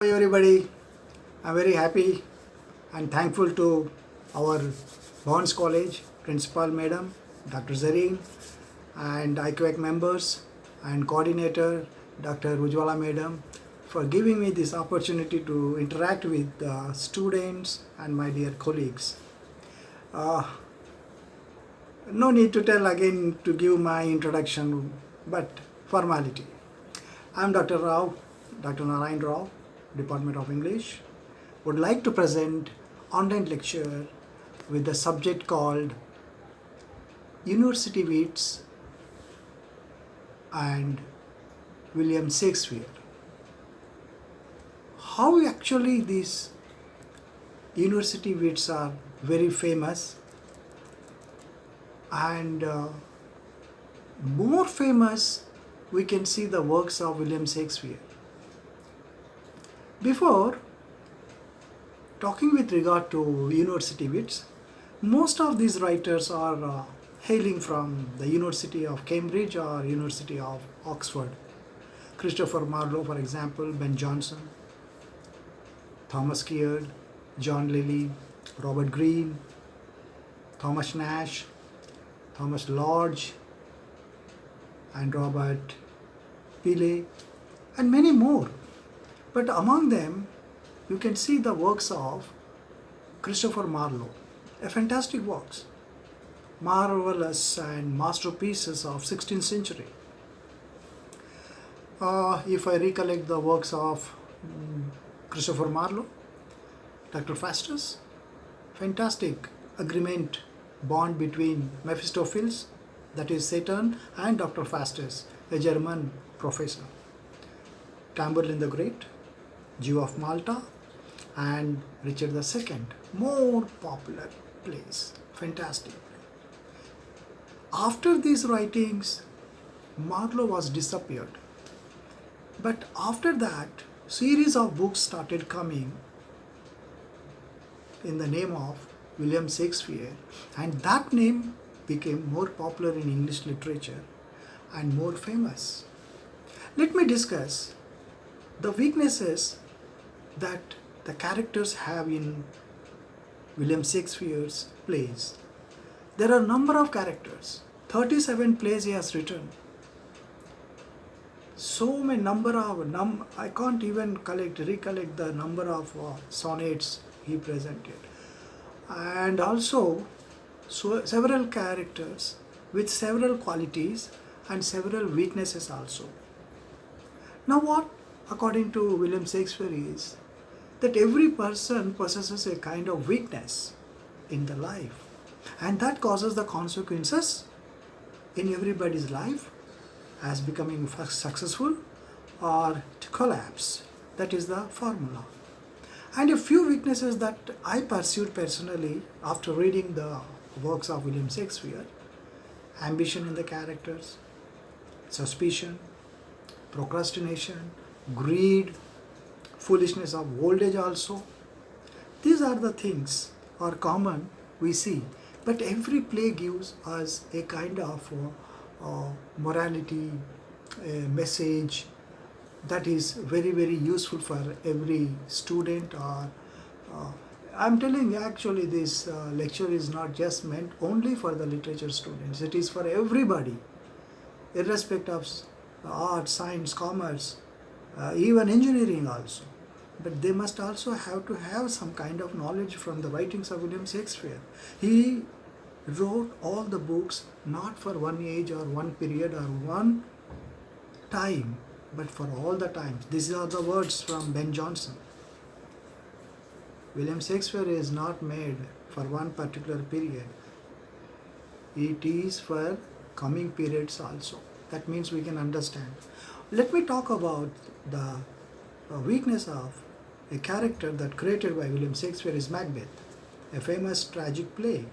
Hi everybody, I'm very happy and thankful to our Bonds College Principal Madam, Dr. Zareen, and IQAC members and coordinator, Dr. Ujwala Madam, for giving me this opportunity to interact with the students and my dear colleagues. No need to tell again to give my introduction, but formality. I'm Dr. Rao, Dr. Narayan Rao, Department of English, would like to present online lecture with the subject called University Wits and William Shakespeare. How actually these university wits are very famous and more famous we can see the works of William Shakespeare. Before talking with regard to university wits, most of these writers are hailing from the University of Cambridge or University of Oxford. Christopher Marlowe, for example, Ben Jonson, Thomas Keard, John Lilly, Robert Greene, Thomas Nash, Thomas Lodge, and Robert Pillay, and many more. But among them, you can see the works of Christopher Marlowe, a fantastic works, marvelous and masterpieces of 16th century. If I recollect the works of Christopher Marlowe, Dr. Faustus, fantastic agreement bond between Mephistopheles, that is Satan, and Dr. Faustus, a German professor. Tamburlaine the Great, Jew of Malta, and Richard II, more popular plays, fantastic. After these writings, Marlowe was disappeared. But after that, series of books started coming in the name of William Shakespeare, and that name became more popular in English literature and more famous. Let me discuss the weaknesses that the characters have in William Shakespeare's plays. There are a number of characters, 37 plays he has written. So many I can't even recollect the number of sonnets he presented. And also several characters with several qualities and several weaknesses also. Now what, according to William Shakespeare, is that every person possesses a kind of weakness in the life, and that causes the consequences in everybody's life as becoming successful or to collapse. That is the formula. And a few weaknesses that I pursued personally after reading the works of William Shakespeare: ambition in the characters, suspicion, procrastination, greed, foolishness of old age also. These are the things are common we see, but every play gives us a kind of morality, a message that is very, very useful for every student. Or I'm telling you, actually this lecture is not just meant only for the literature students. It is for everybody, irrespective of art, science, commerce, even engineering also. But they must also have to have some kind of knowledge from the writings of William Shakespeare. He wrote all the books not for one age or one period or one time, but for all the times. These are the words from Ben Jonson. William Shakespeare is not made for one particular period. It is for coming periods also. That means we can understand. Let me talk about the weakness of a character that created by William Shakespeare is Macbeth, a famous tragic play.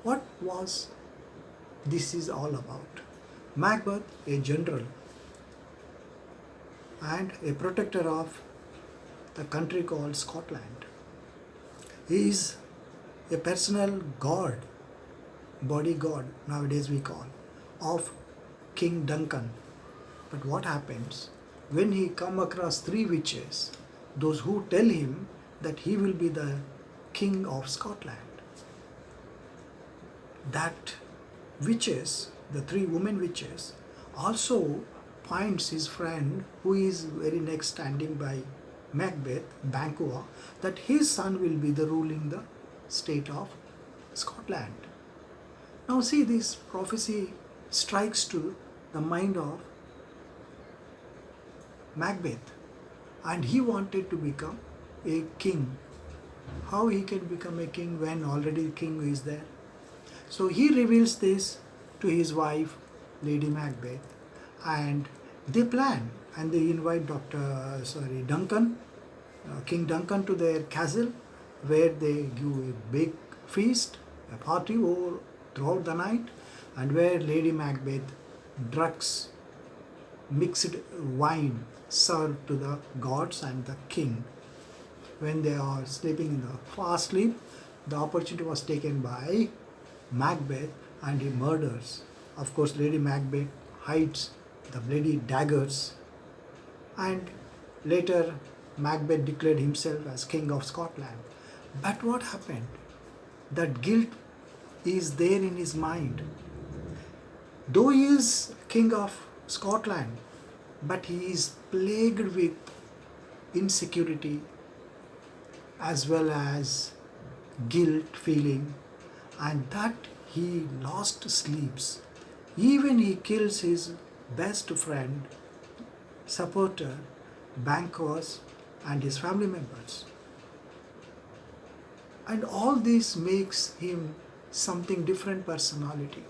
What was this is all about? Macbeth, a general and a protector of the country called Scotland. He is a personal god, bodyguard nowadays we call, of King Duncan. But what happens when he come across three witches those who tell him that he will be the king of Scotland. That witches, the three women witches, also finds his friend who is very next standing by Macbeth, Banquo, that his son will be the ruling the state of Scotland. Now see, this prophecy strikes to the mind of Macbeth, and he wanted to become a king. How he can become a king when already king is there? So he reveals this to his wife, Lady Macbeth, and they plan and they invite Duncan, King Duncan, to their castle, where they give a big feast, a party over throughout the night, and where Lady Macbeth drugs mixed wine served to the gods and the king. When they are sleeping in the fast sleep, the opportunity was taken by Macbeth and he murders. Of course, Lady Macbeth hides the bloody daggers, and later Macbeth declared himself as King of Scotland. But what happened? That guilt is there in his mind. Though he is King of Scotland, but he is plagued with insecurity as well as guilt feeling, and that he lost sleeps. Even he kills his best friend, supporter, Banquos, and his family members. And all this makes him something different personality.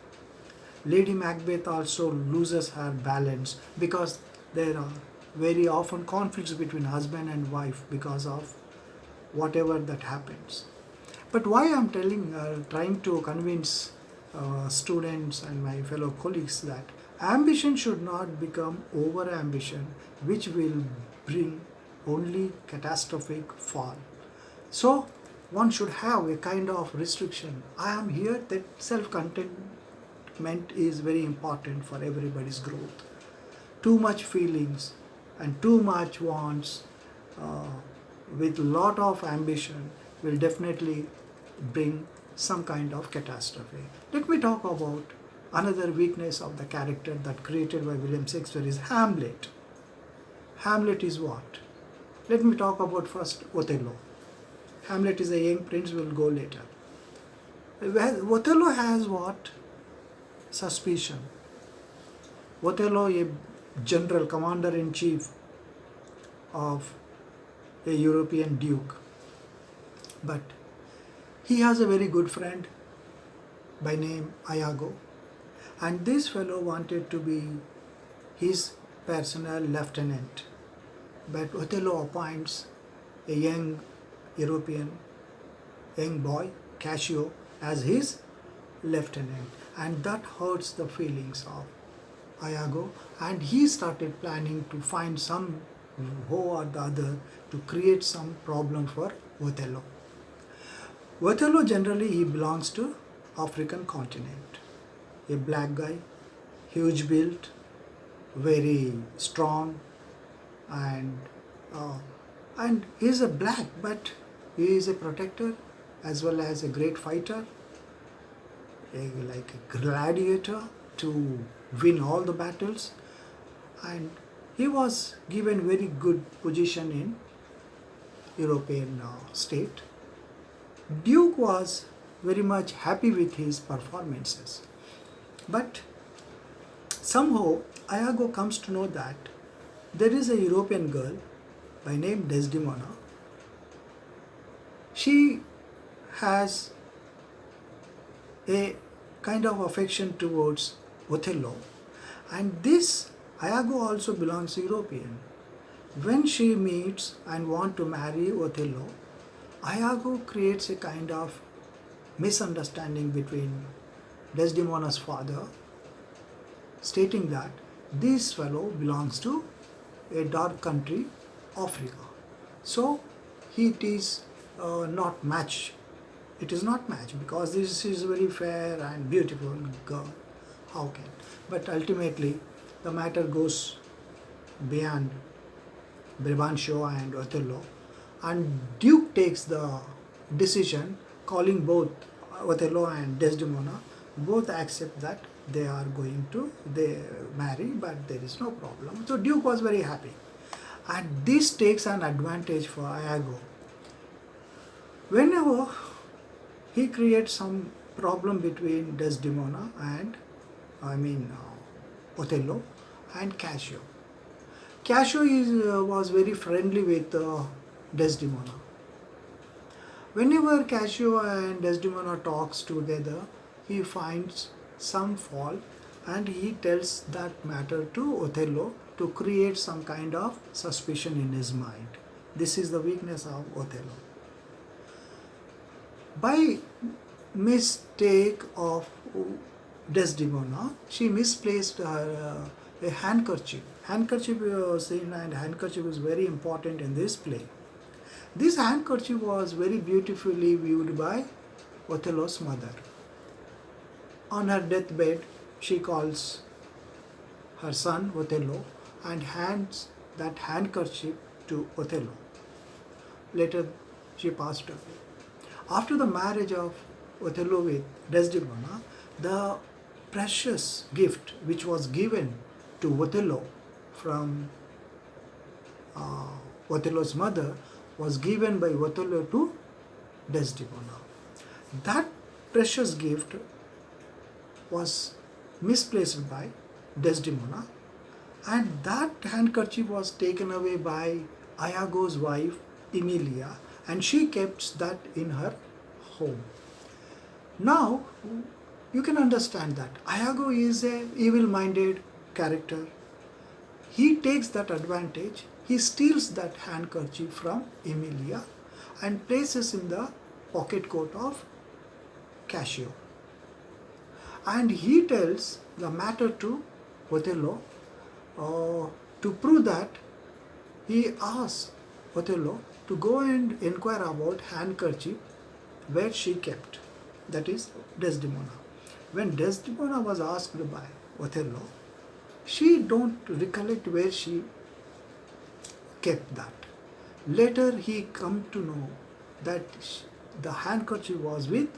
Lady Macbeth also loses her balance because there are very often conflicts between husband and wife because of whatever that happens. But why I'm trying to convince students and my fellow colleagues that ambition should not become over ambition, which will bring only catastrophic fall. So one should have a kind of restriction. I am here that self-contentment is very important for everybody's growth. Too much feelings and too much wants with lot of ambition will definitely bring some kind of catastrophe. Let me talk about another weakness of the character that created by William Shakespeare is Hamlet. Hamlet is what? Let me talk about first Othello. Hamlet is a young prince, we'll go later. Othello has what? Suspicion. Othello, a general, commander-in-chief of a European duke. But he has a very good friend by name Iago, and this fellow wanted to be his personal lieutenant. But Othello appoints a young European, young boy, Cashew, as his lieutenant, and that hurts the feelings of Iago, and he started planning to find some who or the other to create some problem for Othello. Othello generally he belongs to African continent. A black guy, huge built, very strong, and he's a black, but he is a protector as well as a great fighter, like a gladiator to win all the battles, and he was given very good position in European state. Duke was very much happy with his performances, but somehow Iago comes to know that there is a European girl by name Desdemona. She has a kind of affection towards Othello, and this Iago also belongs to European. When she meets and wants to marry Othello, Iago creates a kind of misunderstanding between Desdemona's father, stating that this fellow belongs to a dark country, Africa. So it is not match. It is not match because this is very fair and beautiful girl. How can? But ultimately, the matter goes beyond Brabantio and Othello, and Duke takes the decision, calling both Othello and Desdemona. Both accept that they are going to marry, but there is no problem. So Duke was very happy, and this takes an advantage for Iago. Whenever he creates some problem between Desdemona and Othello and Cashew. Cashew was very friendly with Desdemona. Whenever Cashew and Desdemona talks together, he finds some fault and he tells that matter to Othello to create some kind of suspicion in his mind. This is the weakness of Othello. By mistake of Desdemona, she misplaced her a handkerchief. Handkerchief was seen, and handkerchief is very important in this play. This handkerchief was very beautifully viewed by Othello's mother. On her deathbed, she calls her son Othello and hands that handkerchief to Othello. Later, she passed away. After the marriage of Othello with Desdemona, the precious gift which was given to Othello from Othello's mother was given by Othello to Desdemona. That precious gift was misplaced by Desdemona, and that handkerchief was taken away by Iago's wife Emilia, and she kept that in her home. Now you can understand that Iago is an evil-minded character. He takes that advantage. He steals that handkerchief from Emilia and places in the pocket coat of Cashew. And he tells the matter to Othello. To prove that, he asks Othello to go and inquire about handkerchief where she kept, that is Desdemona. When Desdemona was asked by Othello, she don't recollect where she kept that. Later he come to know that the handkerchief was with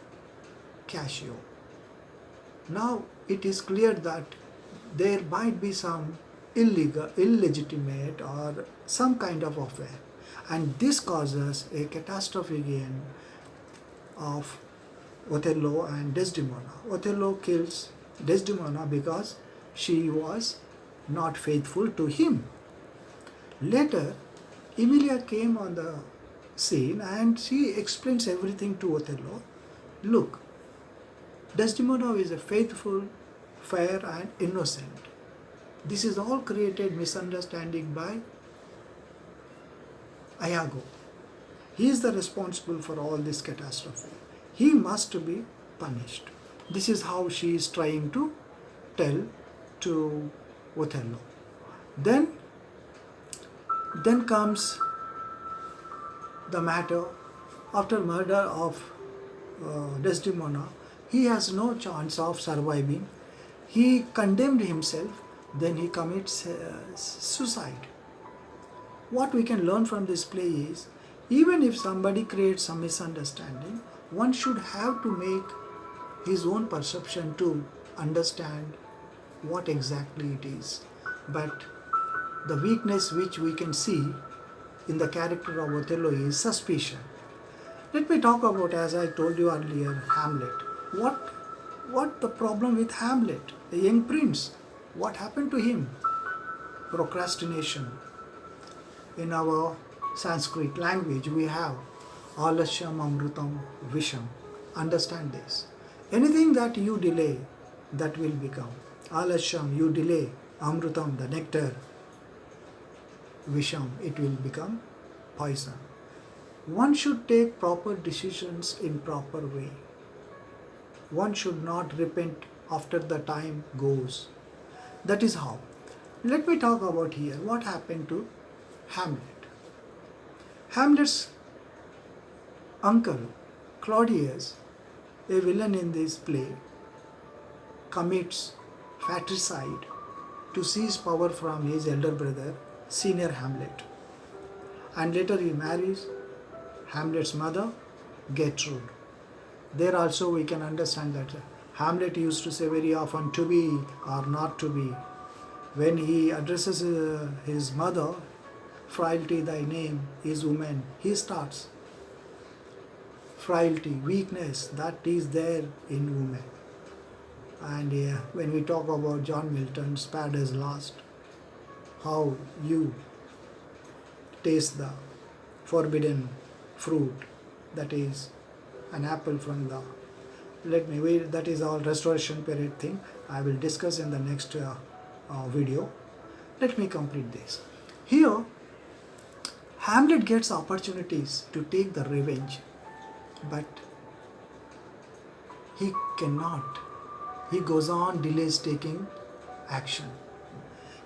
Cashew. Now it is clear that there might be some illegitimate or some kind of affair, and this causes a catastrophe again of Othello and Desdemona. Othello kills Desdemona because she was not faithful to him. Later, Emilia came on the scene and she explains everything to Othello. Look, Desdemona is a faithful, fair and innocent. This is all created misunderstanding by Iago. He is the responsible for all this catastrophe. He must be punished. This is how she is trying to tell to Othello. Then comes the matter after murder of Desdemona. He has no chance of surviving. He condemned himself, then he commits suicide. What we can learn from this play is, even if somebody creates some misunderstanding, one should have to make his own perception to understand what exactly it is. But the weakness which we can see in the character of Othello is suspicion. Let me talk about, as I told you earlier, Hamlet. What the problem with Hamlet, the young prince? What happened to him? Procrastination. In our Sanskrit language, we have Alasyam Amrutam Visham. Understand this. Anything that you delay, that will become. Alasyam, you delay. Amrutam, the nectar. Visham, it will become poison. One should take proper decisions in proper way. One should not repent after the time goes. That is how. Let me talk about here what happened to Hamlet. Hamlet's uncle, Claudius, a villain in this play, commits fratricide to seize power from his elder brother, senior Hamlet. And later he marries Hamlet's mother, Gertrude. There also we can understand that Hamlet used to say very often to be or not to be. When he addresses his mother, frailty thy name is woman, he starts. Frailty, weakness, that is there in woman. And when we talk about John Milton's Paradise Lost, how you taste the forbidden fruit, that is an apple from the, that is all restoration period thing. I will discuss in the next video. Let me complete this. Here, Hamlet gets opportunities to take the revenge, but he cannot. He goes on, delays taking action.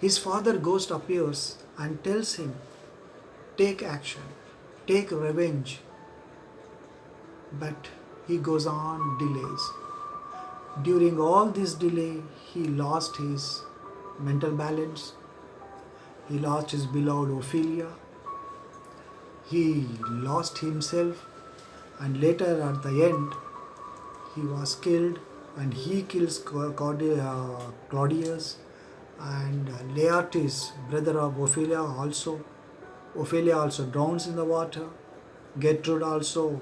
His father ghost appears and tells him, take action, take revenge. But he goes on, delays. During all this delay, he lost his mental balance. He lost his beloved Ophelia. He lost himself, and later at the end, he was killed, and he kills Claudius, and Laertes, brother of Ophelia, also. Ophelia also drowns in the water. Gertrude also,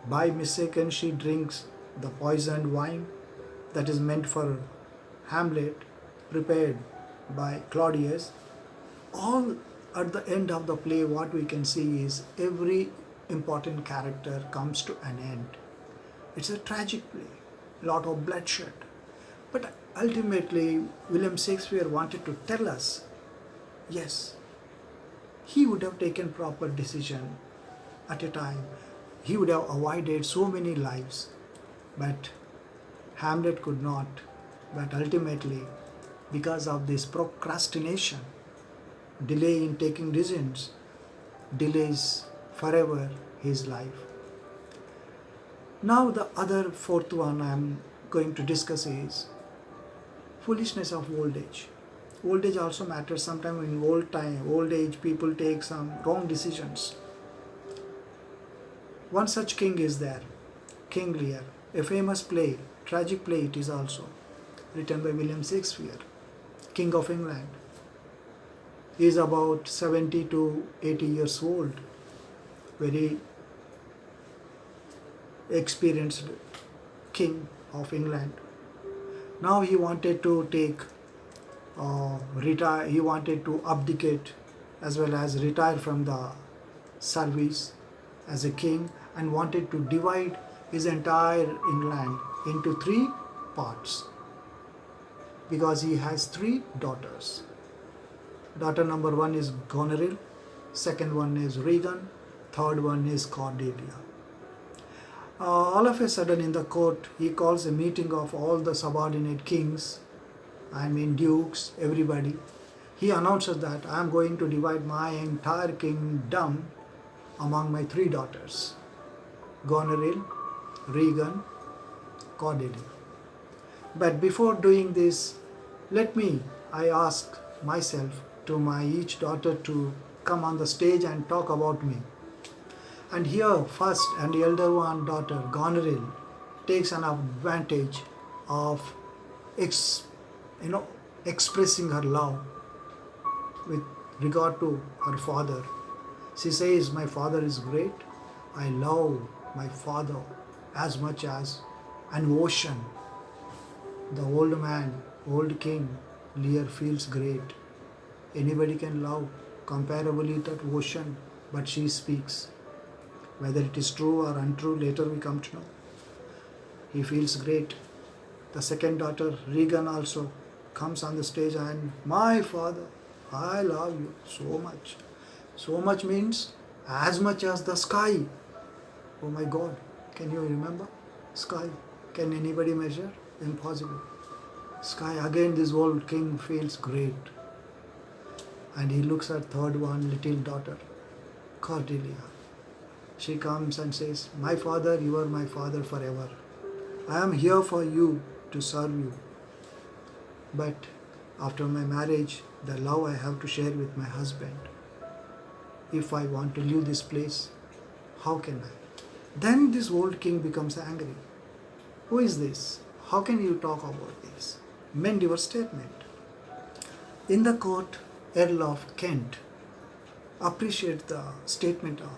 by mistake, she drinks the poisoned wine that is meant for Hamlet, prepared by Claudius. All at the end of the play, what we can see is every important character comes to an end. It's a tragic play, lot of bloodshed. But ultimately, William Shakespeare wanted to tell us, yes, he would have taken proper decision at a time. He would have avoided so many lives, but Hamlet could not. But ultimately, because of this procrastination, delay in taking decisions, delays forever his life. Now the other fourth one I am going to discuss is foolishness of old age. Old age also matters. Sometimes in old age, people take some wrong decisions. One such king is there, King Lear, a famous play, tragic play it is also, written by William Shakespeare, King of England. He is about 70 to 80 years old, very experienced king of England. Now he wanted to retire, he wanted to abdicate as well as retire from the service as a king, and wanted to divide his entire England into 3 parts because he has 3 daughters. Daughter number 1 is Goneril, second one is Regan, third one is Cordelia. All of a sudden in the court, he calls a meeting of all the subordinate kings, dukes, everybody. He announces that I am going to divide my entire kingdom among my 3 daughters, Goneril, Regan, Cordelia. But before doing this, I ask myself to my each daughter to come on the stage and talk about me. And here first and the elder one daughter, Goneril, takes an advantage of expressing her love with regard to her father. She says, my father is great. I love my father as much as an ocean. The old man, old king, Lear feels great. Anybody can love comparably that ocean, but she speaks. Whether it is true or untrue, later we come to know. He feels great. The second daughter, Regan, also comes on the stage and, my father, I love you so much. So much means as much as the sky. Oh my God, can you remember? Sky. Can anybody measure? Impossible. Sky. Again this old king feels great. And he looks at third one, little daughter, Cordelia. She comes and says, my father, you are my father forever. I am here for you, to serve you. But after my marriage, the love I have to share with my husband. If I want to leave this place, How can I? Then this old king becomes angry. Who is this? How can you talk about this? Mend your statement. In the court, Earl of Kent appreciates the statement of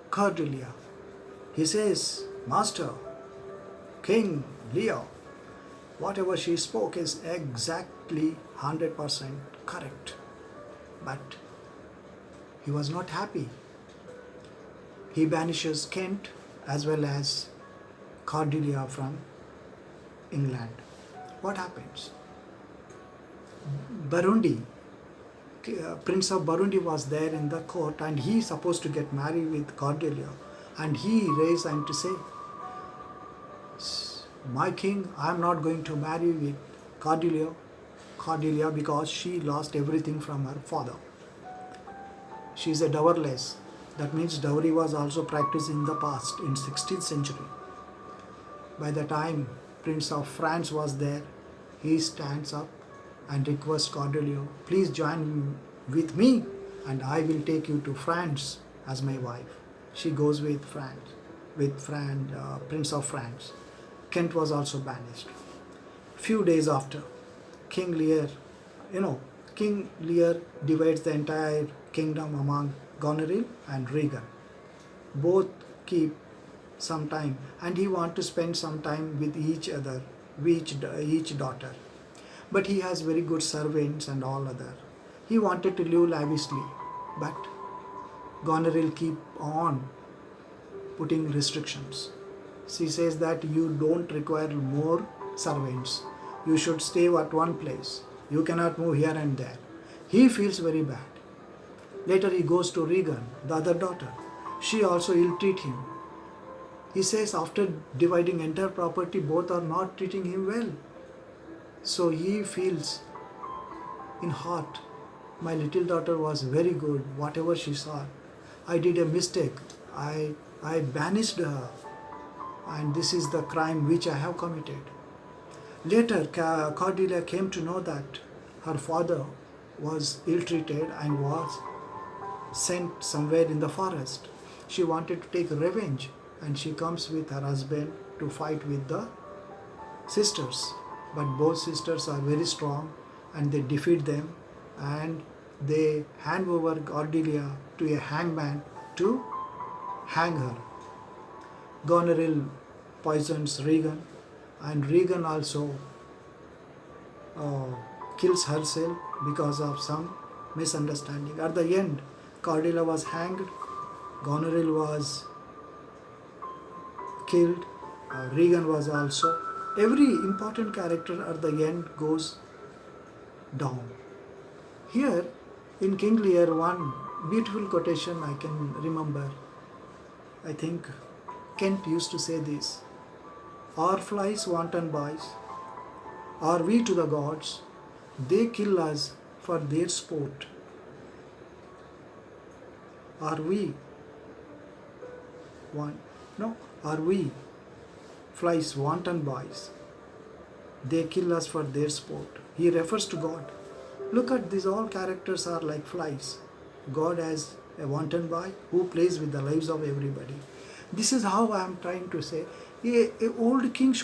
Cordelia. He says, Master, King Leo, whatever she spoke is exactly 100% correct. But he was not happy. He banishes Kent as well as Cordelia from England. What happens? Burundi, Prince of Burundi was there in the court, and he supposed to get married with Cordelia, and he raised and to say, my king, I am not going to marry with Cordelia because she lost everything from her father. She is a dowerless. That means dowry was also practiced in the past, in 16th century. By the time Prince of France was there, he stands up and requests Cordelia, please join with me and I will take you to France as my wife. She goes with Prince of France. Kent was also banished. Few days after, King Lear divides the entire kingdom among Goneril and Regan. Both keep some time, and he wants to spend some time with each daughter. But he has very good servants and all other. He wanted to live lavishly, but Goneril keep on putting restrictions. She says that you don't require more servants. You should stay at one place. You cannot move here and there. He feels very bad. Later he goes to Regan, the other daughter. She also ill-treat him. He says after dividing entire property, both are not treating him well. So he feels in heart, my little daughter was very good, whatever she saw. I did a mistake. I banished her, and this is the crime which I have committed. Later, Cordelia came to know that her father was ill-treated and was sent somewhere in the forest. She wanted to take revenge, and she comes with her husband to fight with the sisters. But both sisters are very strong, and they defeat them, and they hand over Cordelia to a hangman to hang her. Goneril poisons Regan, and Regan also kills herself because of some misunderstanding. At the end, Cordelia was hanged, Goneril was killed, Regan was also. Every important character at the end goes down. Here in King Lear, one beautiful quotation I can remember. I think Kent used to say this: "Our flies wanton boys, are we to the gods? They kill us for their sport. Are we flies wanton boys? They kill us for their sport." He refers to God. Look at these, all characters are like flies. God as a wanton boy who plays with the lives of everybody. This is how I am trying to say. An old king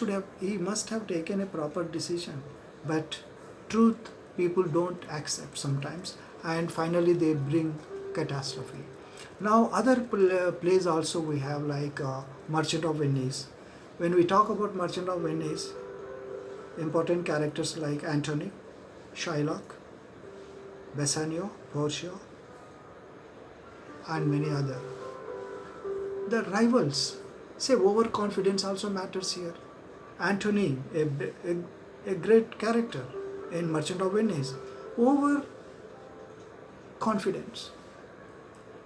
must have taken a proper decision. But truth people don't accept sometimes, and finally they bring catastrophe. Now other plays also we have, like Merchant of Venice. When we talk about Merchant of Venice, important characters like Antonia, Shylock, Bassanio, Portia, and many other. The rivals, say overconfidence also matters here. Antony, a great character in Merchant of Venice, overconfidence.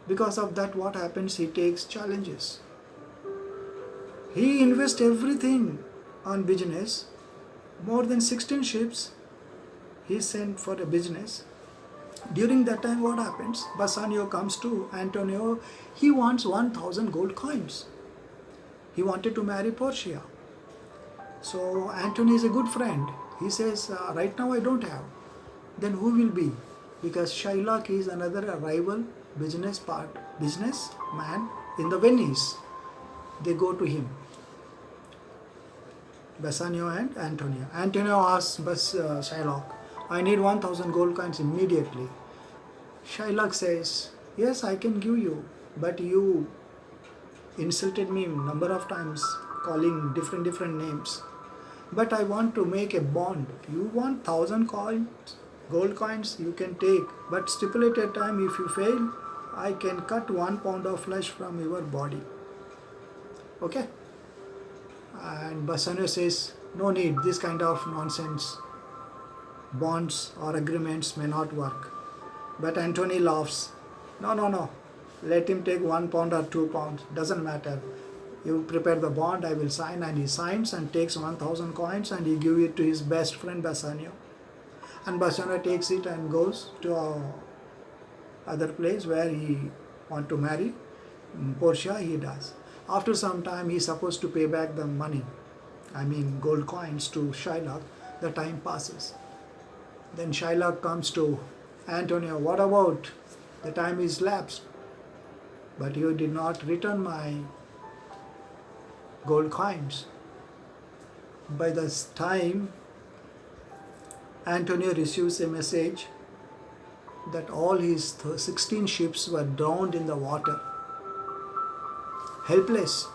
Because of that, what happens? He takes challenges. He invests everything on business. More than 16 ships he sent for a business. During that time, what happens? Bassanio comes to Antonio. He wants 1,000 gold coins. He wanted to marry Portia. So Antony is a good friend. He says, right now I don't have. Then who will be? Because Shylock is another rival businessman in the Venice, they go to him, Bassanio and Antonia. Antonia asks Shylock, I need 1000 gold coins immediately. Shylock says, yes, I can give you, but you insulted me number of times, calling different names. But I want to make a bond. You want 1000 coins, gold coins, you can take, but stipulated time, if you fail, I can cut 1 pound of flesh from your body. Okay? And Bassanio says, no need, this kind of nonsense. Bonds or agreements may not work. But Antonia laughs. No. Let him take 1 pound or 2 pounds. Doesn't matter. You prepare the bond, I will sign. And he signs and takes 1000 coins and he gives it to his best friend Bassanio. And Bassanio takes it and goes to other place where he want to marry Portia. He does. After some time, he is supposed to pay back the money, gold coins to Shylock. The time passes. Then Shylock comes to Antonia. What about? The time is lapsed, but you did not return my gold coins. By this time, Antonia receives a message that all his 16 ships were drowned in the water. Helpless.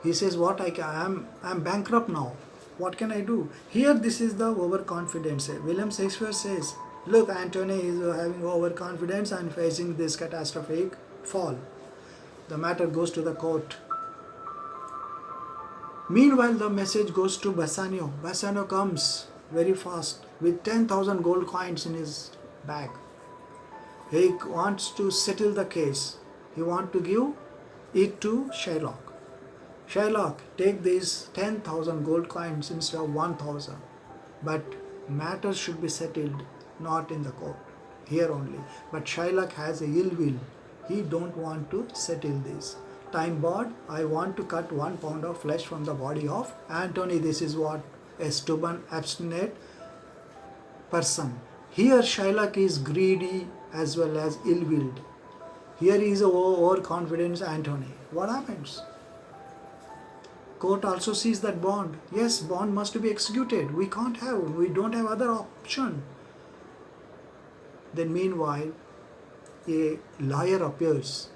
He says, what I'm bankrupt now. What can I do? Here, this is the overconfidence. William Shakespeare says, look, Antonia is having overconfidence and facing this catastrophic fall. The matter goes to the court. Meanwhile, the message goes to Bassanio. Bassanio comes very fast with 10,000 gold coins in his bag. He wants to settle the case. He wants to give it to Shylock. Shylock, take these 10,000 gold coins instead of 1,000. But matters should be settled not in the court, here only. But Shylock has a ill will. He don't want to settle this. Time board, I want to cut 1 pound of flesh from the body of Antonia. This is what a stubborn, obstinate person. Here Shylock is greedy as well as ill-willed. Here is overconfident Antonia. What happens? Court also sees that bond. Yes, bond must be executed. We don't have other option. Then meanwhile, a lawyer appears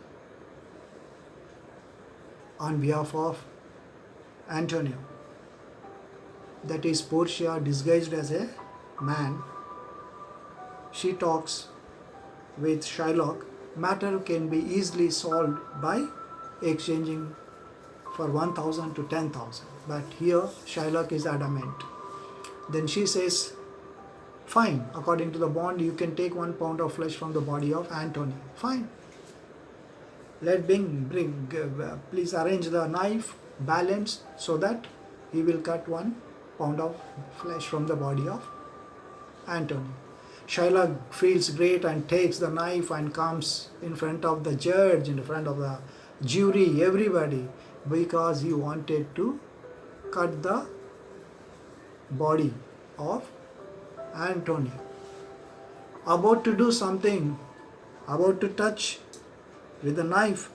on behalf of Antonia. That is Portia disguised as a man. She talks with Shylock. Matter can be easily solved by exchanging for 1,000 to 10,000. But here Shylock is adamant. Then she says, fine, according to the bond, you can take 1 pound of flesh from the body of Antonia. Fine. Please arrange the knife, balance, so that he will cut 1 pound of flesh from the body of Antonia. Shylock feels great and takes the knife and comes in front of the judge, in front of the jury, everybody, because he wanted to cut the body of Antonia. About to do something, about to touch with the knife,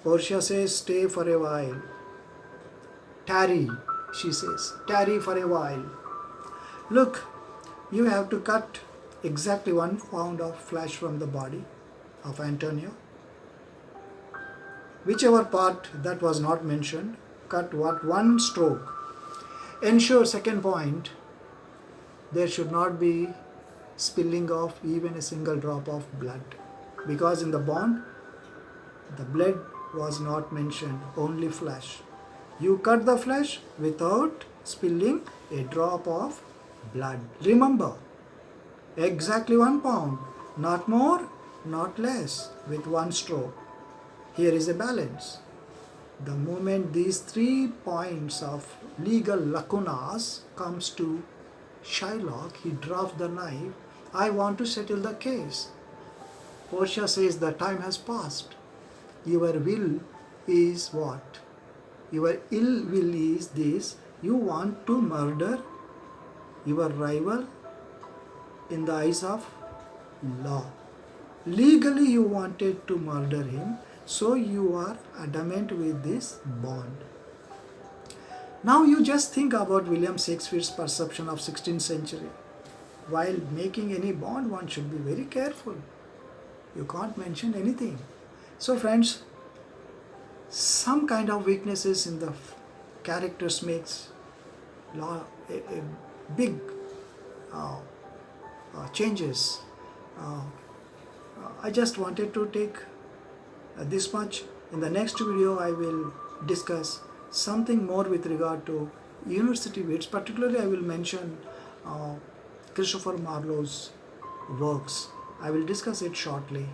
Portia says, stay for a while. Tarry, she says, tarry for a while. Look, you have to cut exactly 1 pound of flesh from the body of Antonia. Whichever part that was not mentioned, cut 1 stroke. Ensure, second point, there should not be spilling of even a single drop of blood. Because in the bond, the blood was not mentioned, only flesh. You cut the flesh without spilling a drop of blood. Remember, exactly 1 pound, not more, not less, with 1 stroke. Here is a balance. The moment these 3 points of legal lacunas comes to Shylock, he drops the knife. I want to settle the case. Portia says the time has passed. Your will is what? Your ill will is this. You want to murder your rival in the eyes of law. Legally you wanted to murder him. So you are adamant with this bond. Now you just think about William Shakespeare's perception of 16th century. While making any bond, one should be very careful. You can't mention anything. So friends, some kind of weaknesses in the characters makes a big changes. I just wanted to take this much. In the next video, I will discuss something more with regard to university wits. Particularly, I will mention Christopher Marlowe's works. I will discuss it shortly.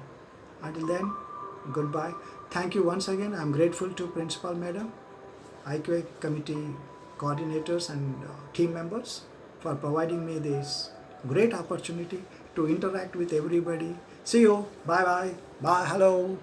Until then, goodbye. Thank you once again. I am grateful to Principal Madam, IQA committee coordinators and team members for providing me this great opportunity to interact with everybody. See you. Bye bye. Bye. Hello. Bye.